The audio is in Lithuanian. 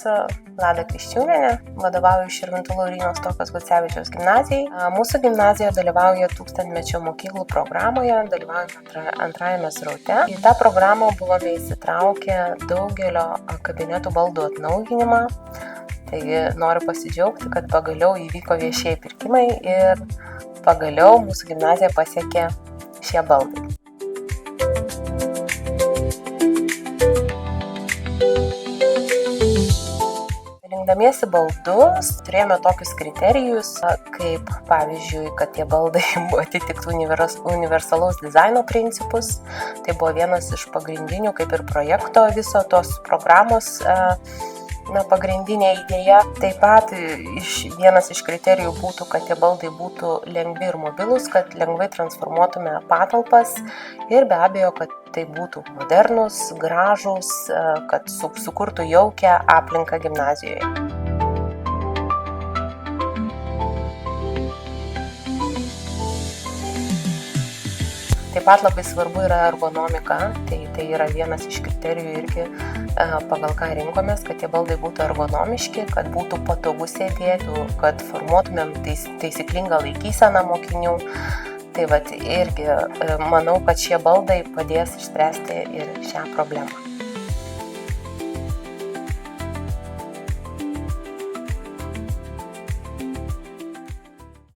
esu Vlada Kriščiūnienė, vadovauju Širvintų Lauryno Stuokos Gucevičiaus gimnazijai. Mūsų gimnazija dalyvauja tūkstantmečio mokyklų programoje, dalyvaujame antrajame sraute. Į tą programą buvome įsitraukę daugelio kabinetų baldų atnaujinimą. Taigi noriu pasidžiaugti, kad pagaliau įvyko viešieji pirkimai ir pagaliau mūsų gimnazija pasiekė šie baldai. Rinkdamiesi baldus, turėjome tokius kriterijus, kaip pavyzdžiui, kad tie baldai atitiktų universalaus dizaino principus. Tai buvo vienas iš pagrindinių, kaip ir projekto viso tos programos pagrindinė idėja. Taip pat vienas iš kriterijų būtų, kad tie baldai būtų lengvi ir mobilūs, kad lengvai transformuotume patalpas ir be abejo, kad tai būtų modernus, gražus, kad sukurtų jaukią aplinką gimnazijoje. Taip pat labai svarbu yra ergonomika, tai yra vienas iš kriterijų irgi pagal ką rinkomės, kad tie baldai būtų ergonomiški, kad būtų patogu sėdėti, kad formuotumėm taisyklingą laikyseną mokinių. Tai vat irgi manau, kad šie baldai padės išspręsti ir šią problemą.